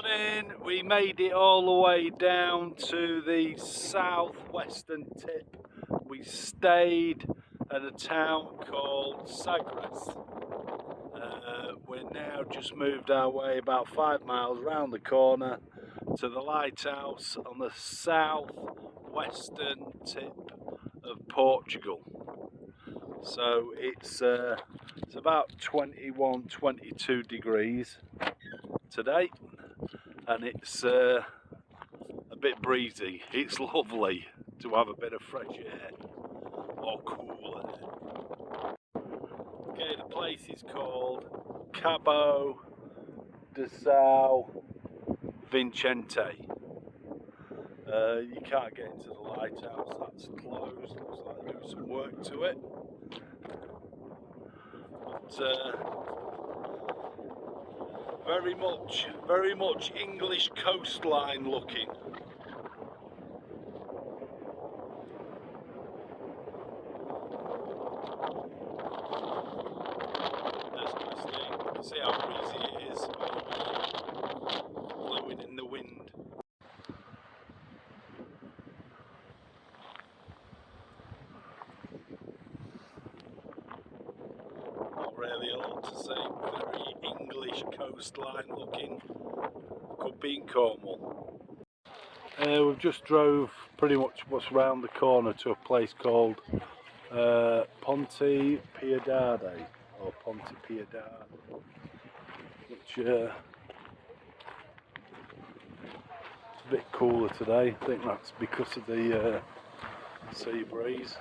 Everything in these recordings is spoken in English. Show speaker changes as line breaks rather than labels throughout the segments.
morning. We made it all the way down to the southwestern tip. We stayed at a town called Sagres. We're now just moved our way about 5 miles round the corner to the lighthouse on the southwestern tip of Portugal. So it's about 21, 22 degrees today, and it's a bit breezy. It's lovely to have a bit of fresh air or cool air. Okay, the place is called Cabo de São Vicente. You can't get into the lighthouse, that's closed. Looks like they're doing some work to it. But very much English coastline looking. There's Christine. You can see how breezy it is, blowing in the wind. Not really a lot to say. Very English coastline looking. Could be in Cornwall. We've just drove pretty much what's round the corner to a place called Ponte Piedade, or Ponte Piedade, which is a bit cooler today. I think that's because of the sea breeze.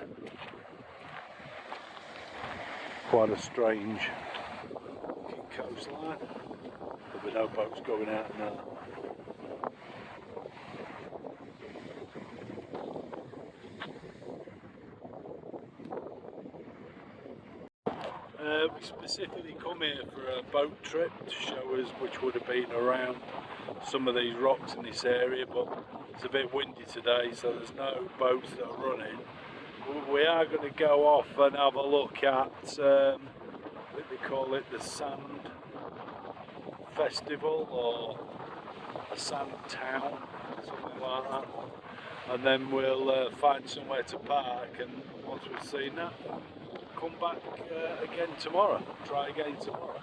Quite a strange looking coastline. There'll be no boats going out now. We specifically come here for a boat trip to show us which would have been around some of these rocks in this area, but it's a bit windy today, so there's no boats that are running. We are going to go off and have a look at, I think they call it the Sand Festival or a Sand Town, something like that. And then we'll find somewhere to park, and once we've seen that, come back again tomorrow. Try again tomorrow.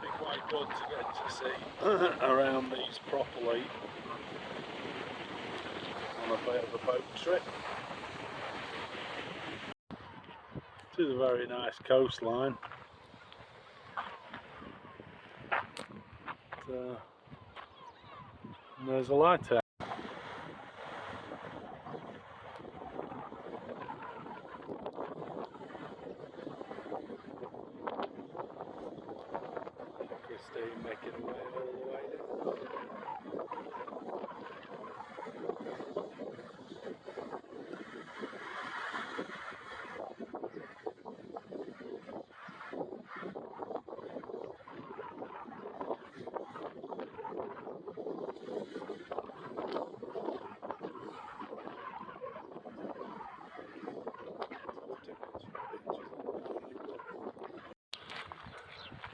Be quite good to get to see around these properly on a bit of a boat trip. It is a very nice coastline. And there's a lighthouse. Christine making her way all the way down.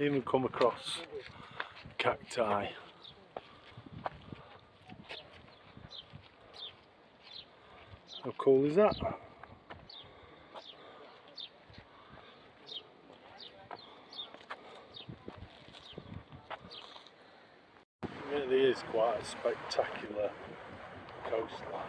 Even come across cacti. How cool is that? It really is quite a spectacular coastline.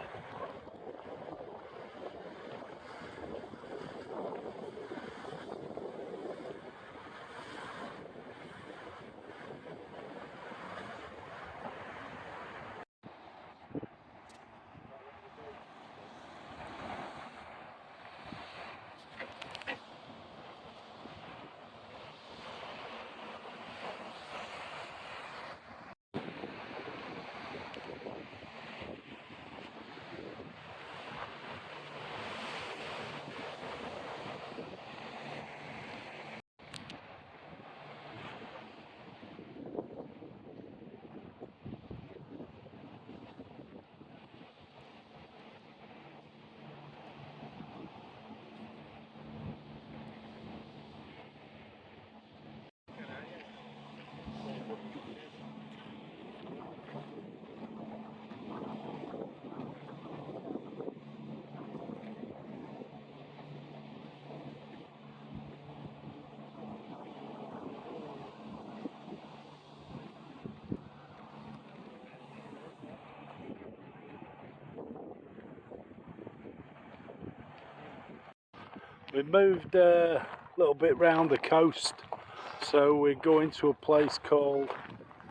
We moved a little bit round the coast, so we're going to a place called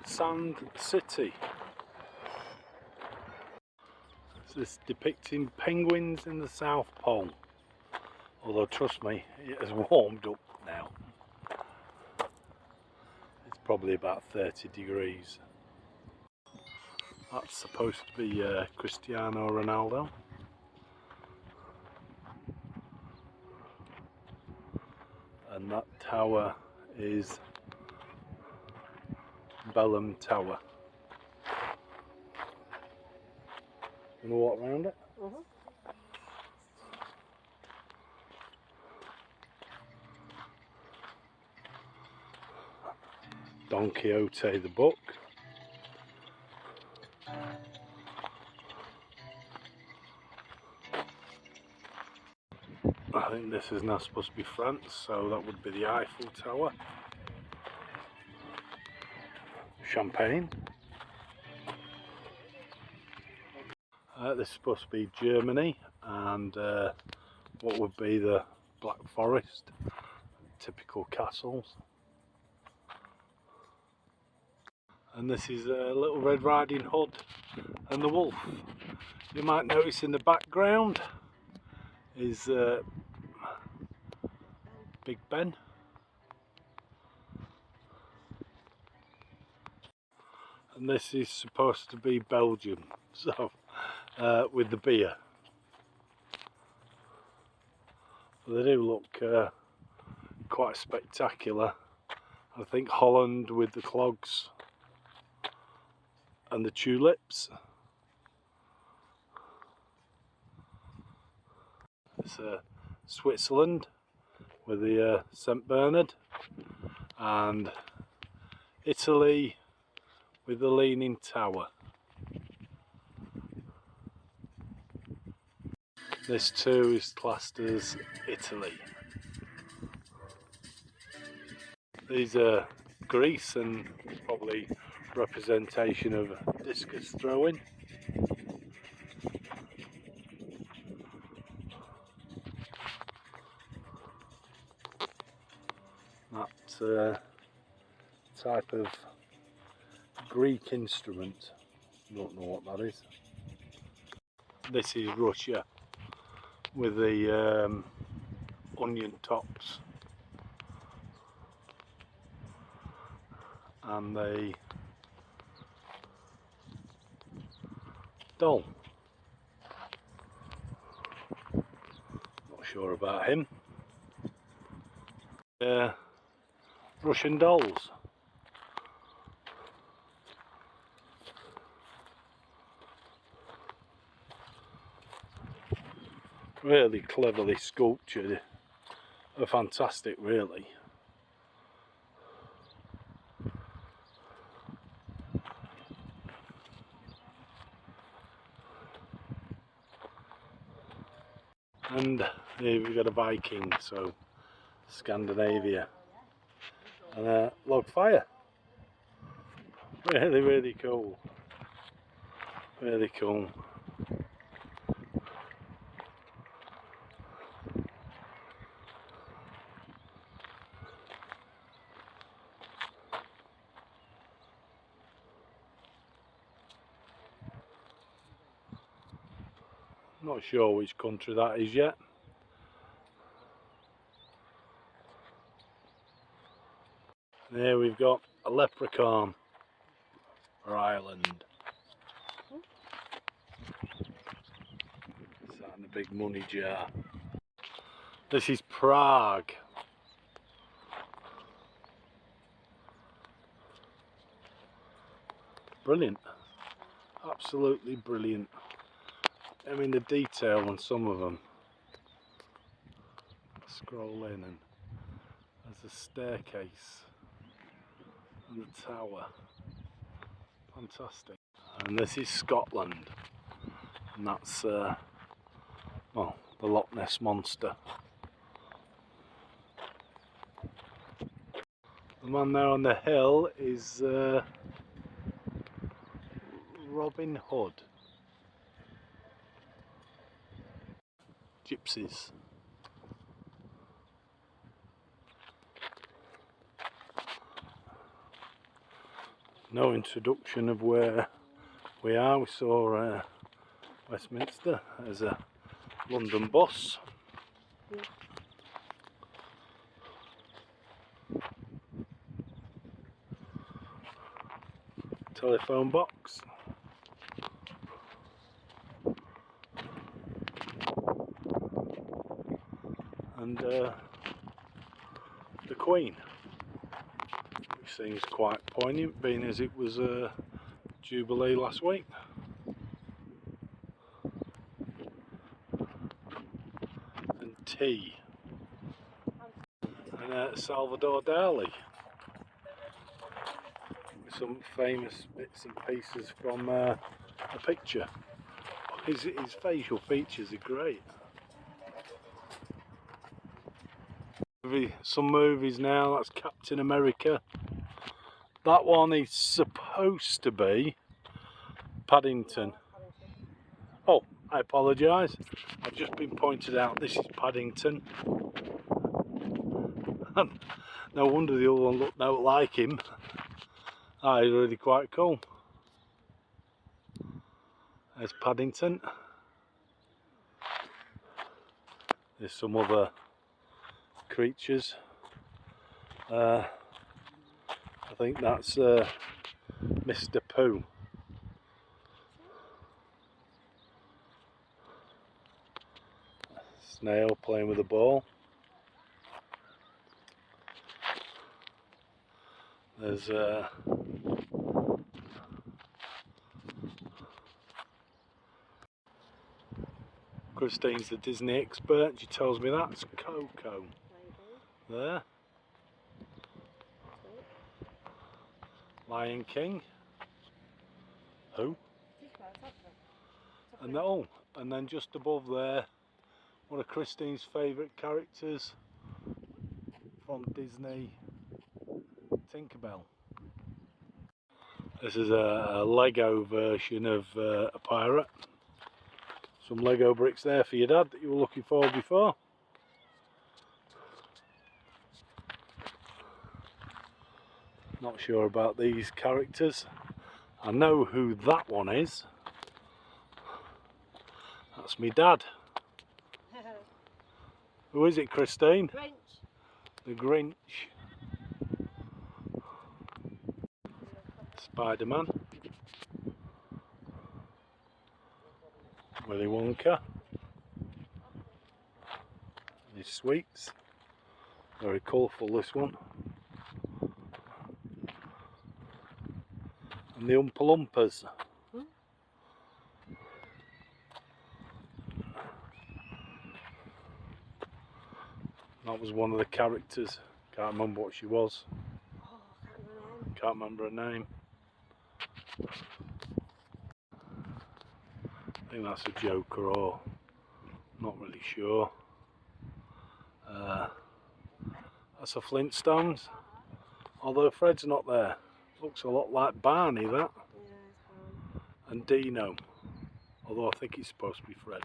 Sand City. This is depicting penguins in the South Pole, although trust me, it has warmed up now. It's probably about 30 degrees. That's supposed to be Cristiano Ronaldo. And that tower is Bellum Tower. You wanna walk around it? Don Quixote the book. I think this is now supposed to be France, so that would be the Eiffel Tower. Champagne. This is supposed to be Germany, and what would be the Black Forest, typical castles. And this is Little Red Riding Hood and the Wolf. You might notice in the background is Big Ben. And this is supposed to be Belgium, so with the beer. They do look quite spectacular. I think Holland with the clogs and the tulips. It's Switzerland with the St Bernard, and Italy with the Leaning Tower. This too is classed as Italy. These are Greece, and probably representation of discus throwing. That type of Greek instrument. Don't know what that is. This is Russia with the onion tops and the doll. Not sure about him. Russian dolls. Really cleverly sculptured. They're fantastic, really. And here we've got a Viking, so Scandinavia. And a log fire. Really, really cool. Really cool. Not sure which country that is yet. And here we've got a leprechaun for Ireland. It's that in a big money jar. This is Prague. Brilliant. Absolutely brilliant. I mean, the detail on some of them. Scroll in and there's a staircase and the tower. Fantastic. And this is Scotland, and that's well, the Loch Ness Monster. The man there on the hill is Robin Hood. Gypsies. no introduction of where we are. We saw Westminster as a London bus. Telephone box. And the Queen, which seems quite poignant, being as it was Jubilee last week. And tea. And Salvador Dali. With some famous bits and pieces from a picture. His facial features are great. Some movies now, that's Captain America. That one is supposed to be Paddington. Oh, I apologise. I've just been pointed out this is Paddington. No wonder the other one looked out like him. That is really quite cool. There's Paddington. There's some other creatures. I think that's Mr. Pooh. Snail playing with a ball. There's Christine's the Disney expert. She tells me that's Coco. There. Lion King. Who? And then just above there, one of Christine's favourite characters from Disney, Tinkerbell. This is a Lego version of a pirate. Some Lego bricks there for your dad that you were looking for before. Not sure about these characters. I know who that one is. That's me dad. Who is it, Christine?
Grinch.
The Grinch. Spider-Man. Willy Wonka. His sweets. Very colourful, this one. And the Oompa Loompas. That was one of the characters. Can't remember what she was. Can't remember her name. I think that's a Joker, or not really sure. That's a Flintstones. Although Fred's not there. Looks a lot like Barney, that.
Yeah, it's Barney.
And Dino. Although I think he's supposed to be Fred.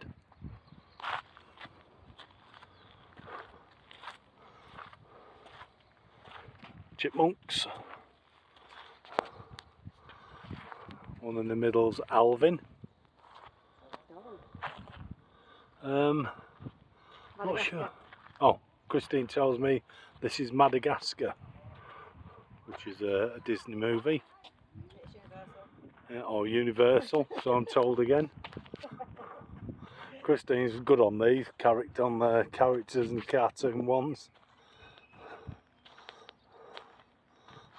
Chipmunks. One in the middle's Alvin. Not sure. Oh, Christine tells me this is Madagascar, which is a Disney movie.
It's Universal.
Yeah, or Universal, so I'm told again. Christine's good on these characters and cartoon ones.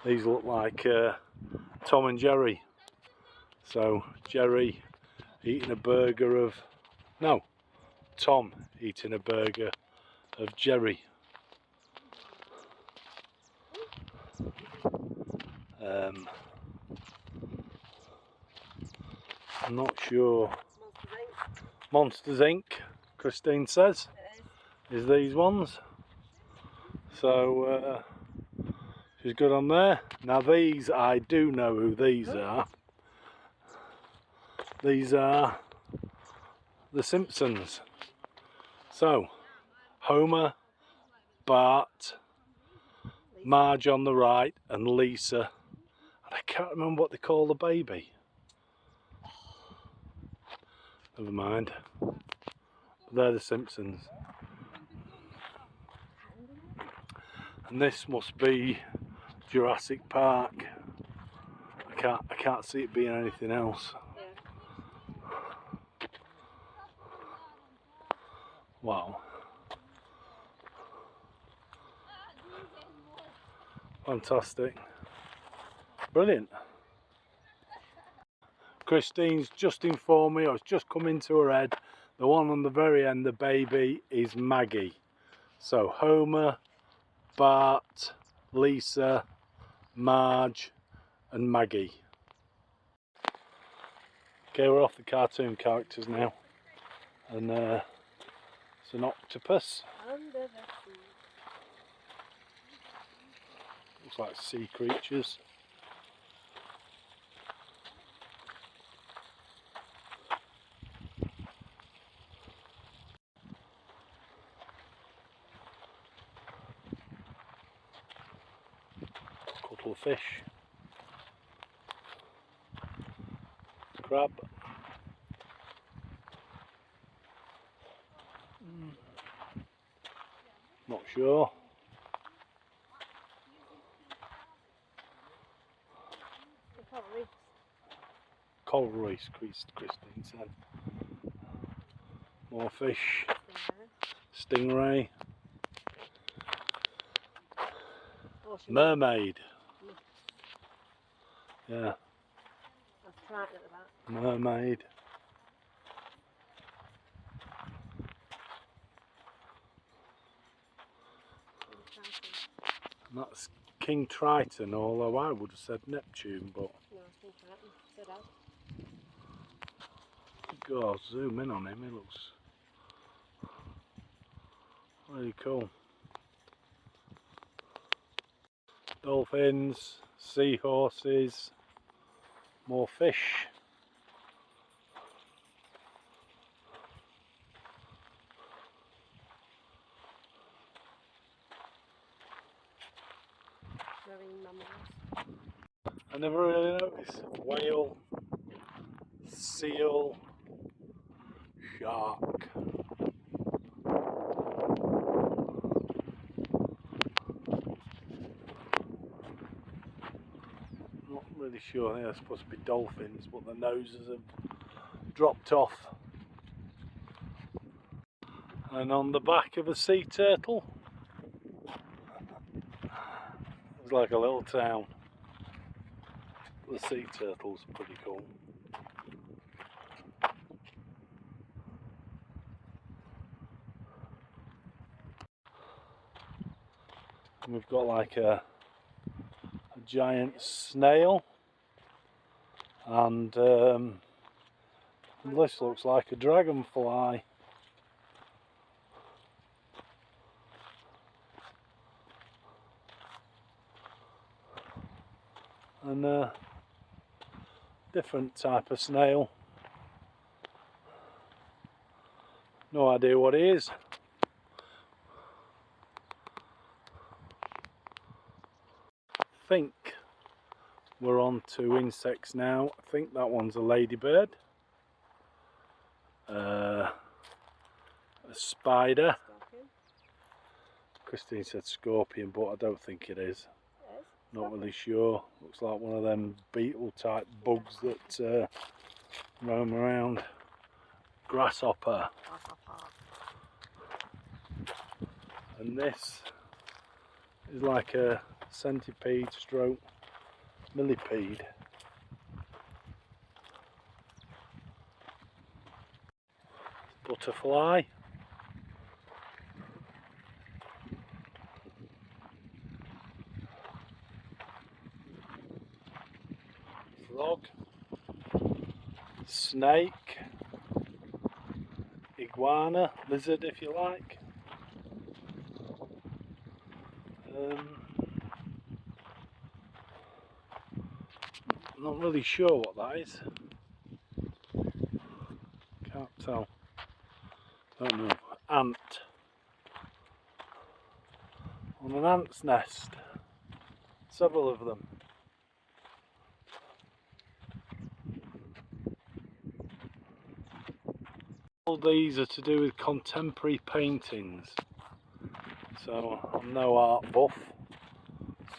These look like Tom and Jerry. So Jerry eating a burger of, no, Tom eating a burger of Jerry. I'm not sure. Monsters Inc. Christine says is these ones. So she's good on there. Now these, I do know who these are. These are the Simpsons. So Homer, Bart, Marge on the right, and Lisa. I can't remember what they call the baby. Never mind. They're the Simpsons. And this must be Jurassic Park. I can't see it being anything else.
Yeah.
Wow. Fantastic. Brilliant. Christine's just informed me, or it's just come into her head, the one on the very end, the baby, is Maggie. So Homer, Bart, Lisa, Marge and Maggie. Okay, we're off the cartoon characters now. And it's an octopus.
Under the sea.
Looks like sea creatures. Cuttlefish. Crab. Not sure. Coral reefs, Christine said. More fish. Stingray. Mermaid. Yeah.
I've tried it at that.
Mermaid. And that's King Triton, although I would have said Neptune, but
No, I think Triton. Said that.
God, zoom in on him, he looks really cool. Dolphins, seahorses, more fish.
Marine mammals.
I never really noticed. Whale, seal, shark. Not really sure, I think they're supposed to be dolphins, but the noses have dropped off. And on the back of a sea turtle, it's like a little town. The sea turtles are pretty cool. And we've got like a giant snail, and this looks like a dragonfly. And a different type of snail. No idea what it is. I think we're on to insects now. I think that one's a ladybird. A spider.
Scorpion.
Christine said scorpion, but I don't think it is.
Yes.
Not really sure. Looks like one of them beetle type bugs that roam around. Grasshopper. And this is like a centipede stroke millipede. Butterfly. Frog. Snake. Iguana. Lizard if you like. Not really sure what that is. Can't tell. Don't know. Ant. On an ant's nest. Several of them. All these are to do with contemporary paintings. So I'm no art buff,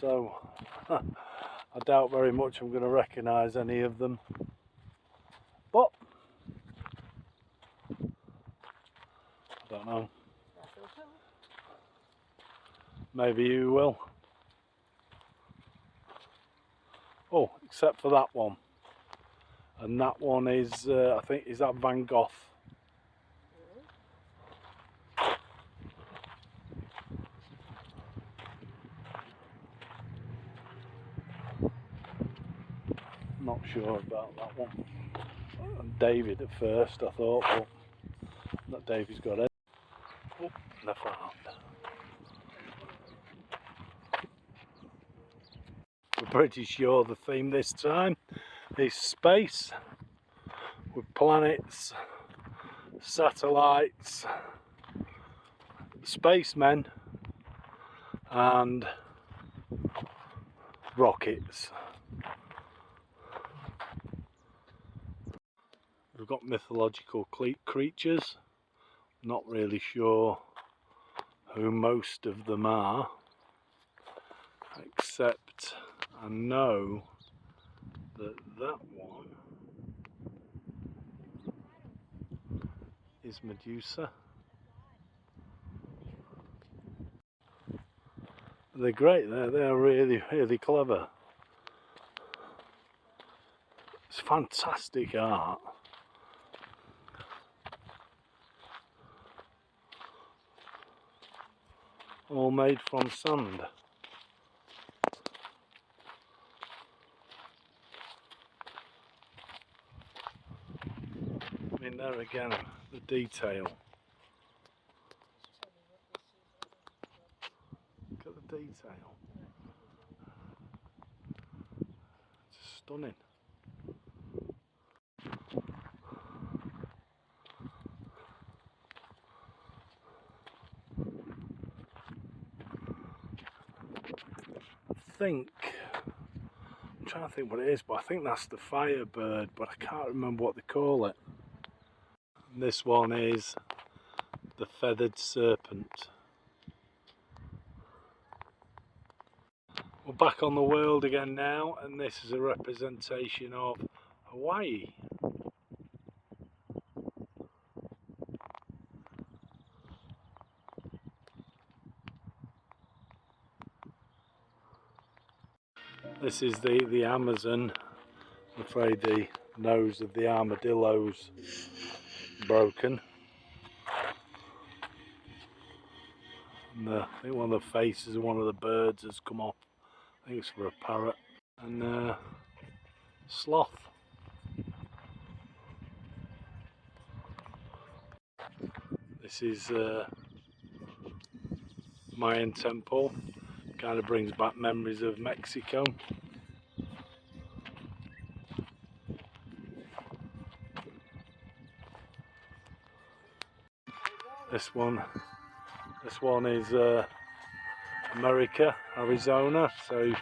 so I doubt very much I'm going to recognise any of them. But I don't know. Maybe you will. Oh, except for that one. And that one is, I think, is that Van Gogh? Not sure about that one. And David at first, I thought, well, that David's got it. Oh, never mind. We're pretty sure the theme this time is space, with planets, satellites, spacemen and rockets. We've got mythological creatures, not really sure who most of them are, except I know that that one is Medusa. They're great, they're really, really clever. It's fantastic art. All made from sand. I mean, there again, the detail. Look at the detail. It's stunning. I'm trying to think what it is, but I think that's the Firebird, but I can't remember what they call it. And this one is the Feathered Serpent. We're back on the world again now, and this is a representation of Hawaii. This is the Amazon. I'm afraid the nose of the armadillo's broken. And I think one of the faces of one of the birds has come off. I think it's for a parrot. And sloth. This is Mayan temple. Kind of brings back memories of Mexico. This one is America, Arizona. So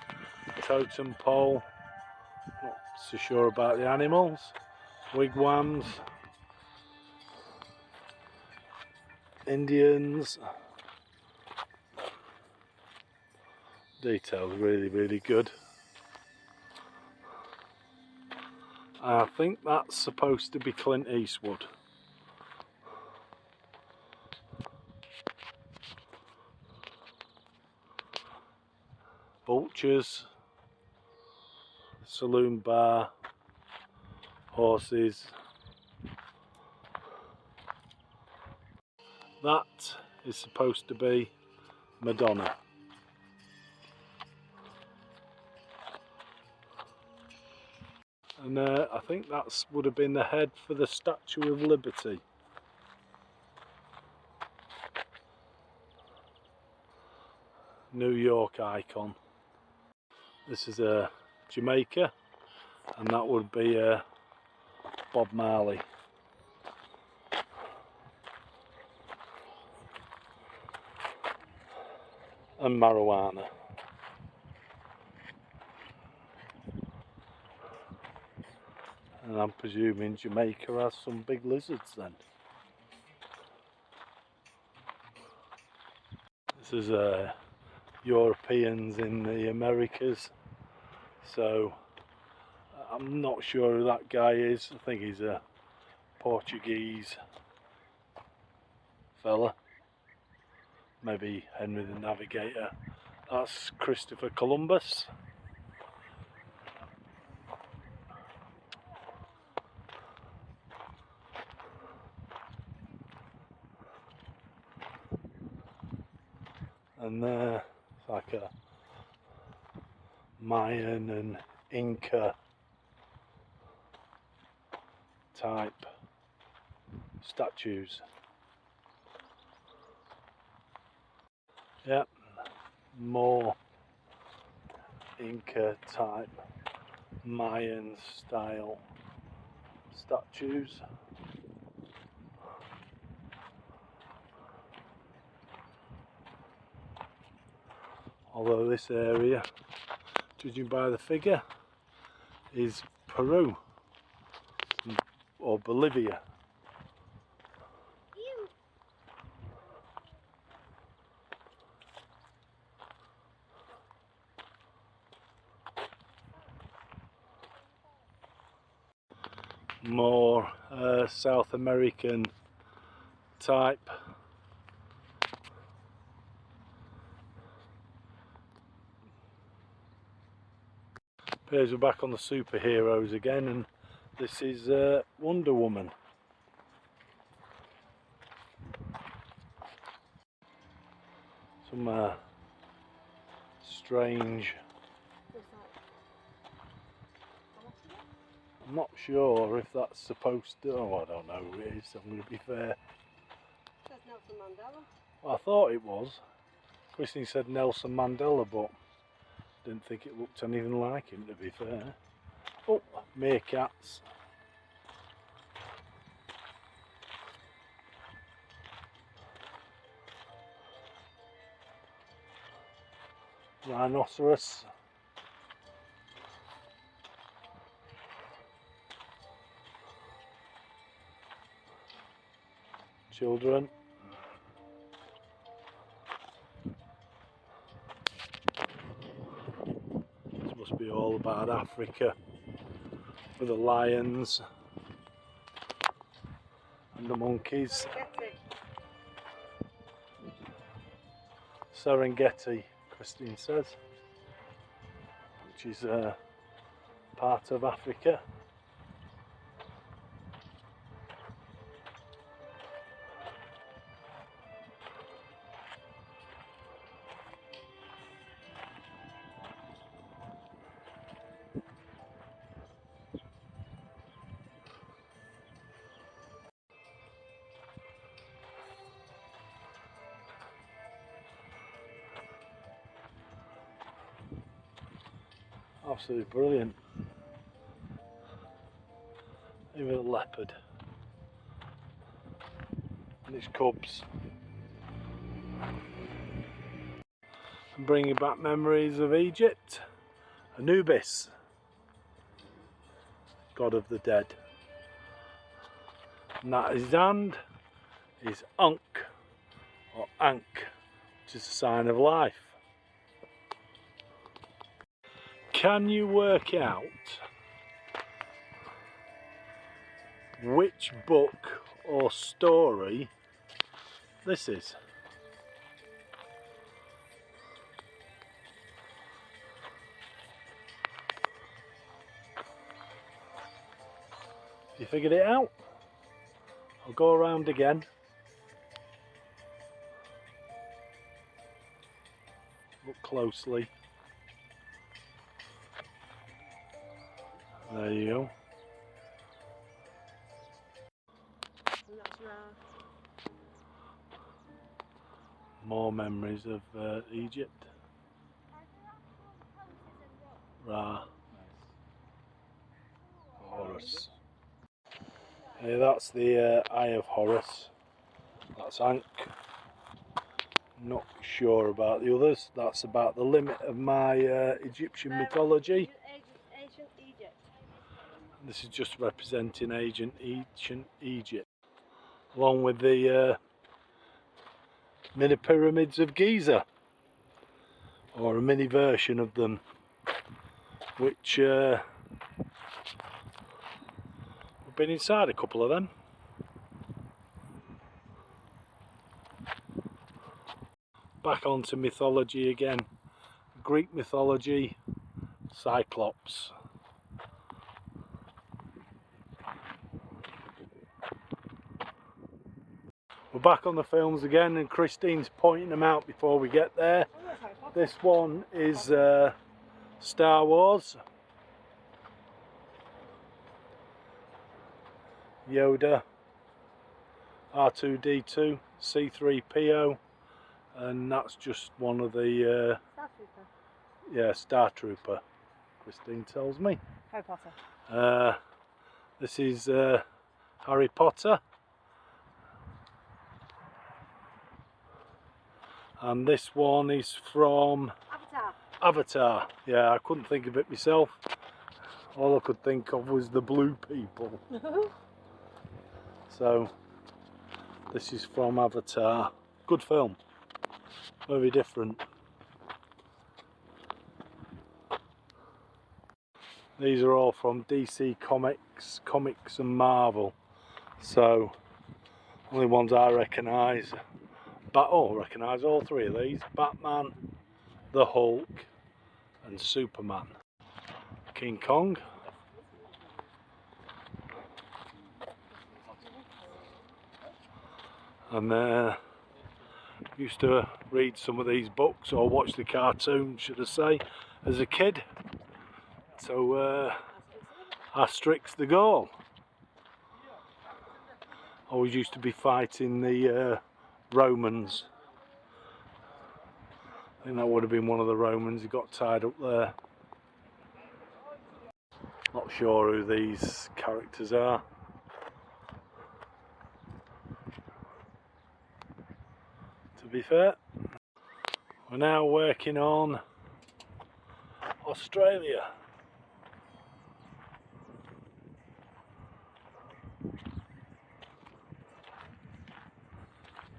totem pole. Not so sure about the animals. Wigwams. Indians. Details really, really good. I think that's supposed to be Clint Eastwood. Vultures, saloon bar, horses. That is supposed to be Madonna. And I think that would have been the head for the Statue of Liberty. New York icon. This is Jamaica, and that would be Bob Marley. And marijuana. And I'm presuming Jamaica has some big lizards then. There's Europeans in the Americas, so I'm not sure who that guy is. I think he's a Portuguese fella, maybe Henry the Navigator. That's Christopher Columbus. And it's like a Mayan and Inca type statues. Yep, more Inca type Mayan style statues. Although this area, judging by the figure, is Peru or Bolivia. More South American type. Appears we're back on the superheroes again, and this is Wonder Woman. Some strange. I'm not sure if that's supposed to. Oh, I don't know who it is. I'm going to be fair.
That's Nelson Mandela.
Well, I thought it was. Christine said Nelson Mandela, but didn't think it looked anything like him, to be fair. Oh, meerkats. Rhinoceros. Children. This must be all about Africa, with the lions and the monkeys. Serengeti, Christine says, which is part of Africa. Absolutely brilliant. Even a leopard and its cubs. And bringing back memories of Egypt. Anubis, god of the dead. And that his hand is Ankh, or Ankh, which is a sign of life. Can you work out which book or story this is? You figured it out? I'll go around again. Look closely. There you go.
And that's Ra.
More memories of Egypt. Ra. Horus. Yeah, that's the Eye of Horus. That's Ankh. Not sure about the others. That's about the limit of my Egyptian mythology.
Ancient Egypt.
This is just representing ancient Egypt, along with the mini pyramids of Giza, or a mini version of them, which we've been inside a couple of them. Back onto mythology again. Greek mythology, Cyclops. We're back on the films again, and Christine's pointing them out before we get there. This one is Star Wars. Yoda, R2-D2, C3PO, and that's just one of the Star Trooper, Christine tells me.
Harry Potter.
This is Harry Potter, and this one is from Avatar. Yeah, I couldn't think of it myself. All I could think of was the blue people. So this is from Avatar. Good film, very different. These are all from DC Comics and Marvel. So only ones I recognise. I recognise all three of these: Batman, the Hulk, and Superman. King Kong. And used to read some of these books, or watch the cartoons, should I say, as a kid. So Asterix the Gaul. Always used to be fighting the Romans. I think that would have been one of the Romans. He got tied up there. Not sure who these characters are. To be fair, we're now working on Australia.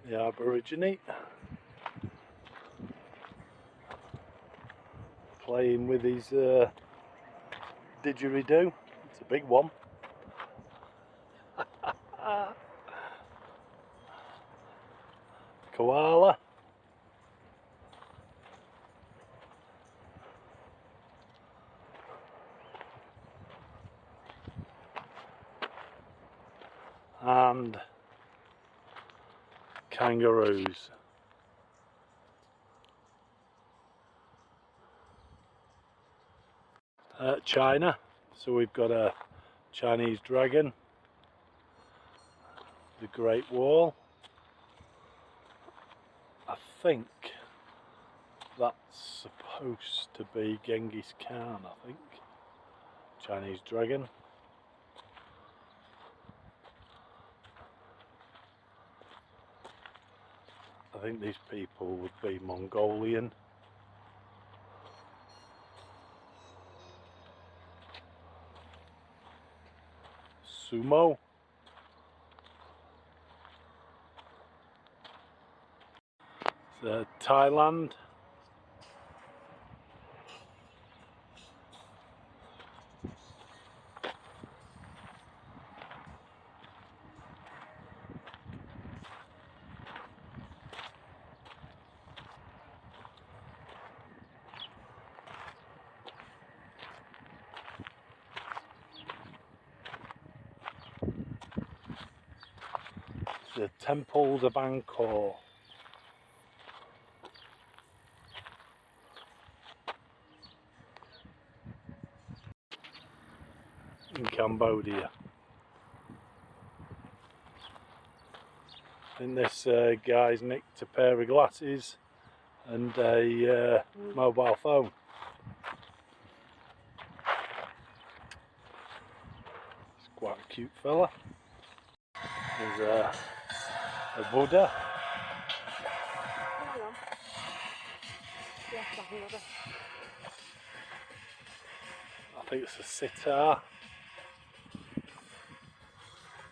The Aborigine playing with his didgeridoo. It's a big one. Koala. And kangaroos. China, so we've got a Chinese dragon, the Great Wall. I think that's supposed to be Genghis Khan, I think. Chinese dragon. I think these people would be Mongolian. Sumo. It's Thailand. The temples of Angkor. In Cambodia. I think this guy's nicked a pair of glasses and a mobile phone. It's quite a cute fella. There's a Buddha. I think it's a sitar.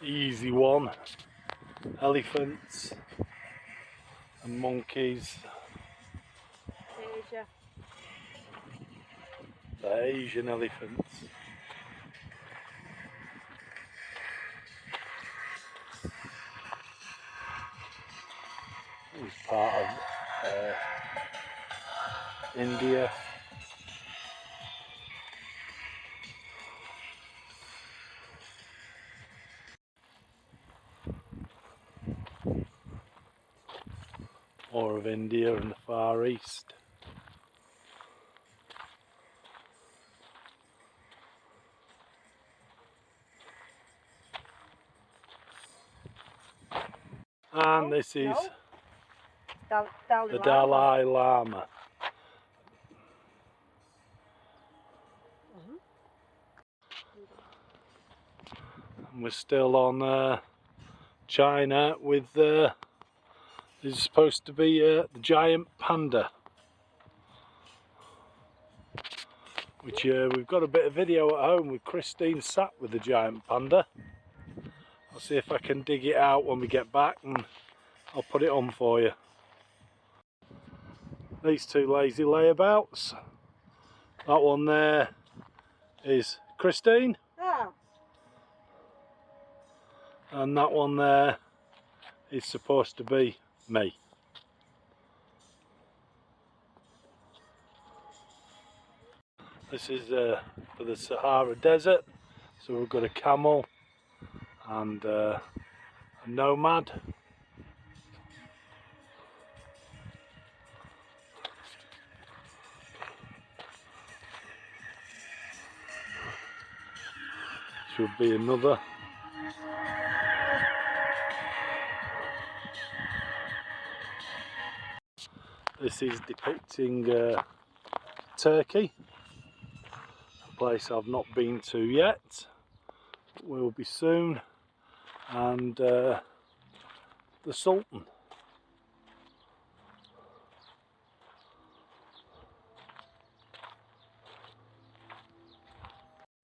Easy one. Elephants. A Some monkeys.
Asia.
The Asian elephants. This is part of India. More of India and the Far East. And this is the Dalai Lama. And we're still on China with this is supposed to be the giant panda, which we've got a bit of video at home with Christine sat with the giant panda. I'll see if I can dig it out when we get back and I'll put it on for you. These two lazy layabouts. That one there is Christine.
Oh.
And that one there is supposed to be me. This is for the Sahara Desert, so we've got a camel and a nomad. This would be another. This is depicting Turkey, a place I've not been to yet, but will be soon, and the Sultan.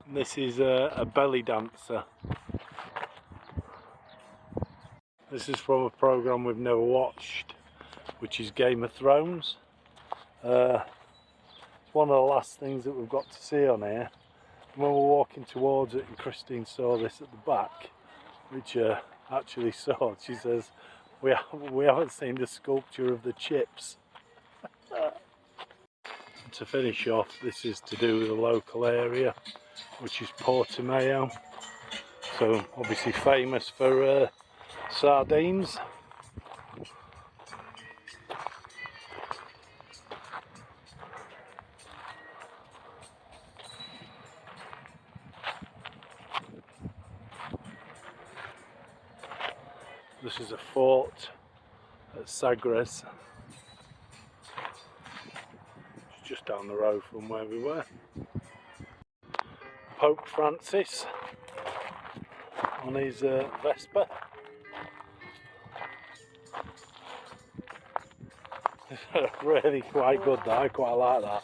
And this is a belly dancer. This is from a programme we've never watched, which is Game of Thrones. It's one of the last things that we've got to see on here. And when we're walking towards it, and Christine saw this at the back, which actually saw, she says, we haven't seen the sculpture of the chips. To finish off, this is to do with the local area, which is Portimao. So obviously famous for sardines. This is a fort at Sagres, just down the road from where we were. Pope Francis on his Vespa. Really quite good, that. I quite like that.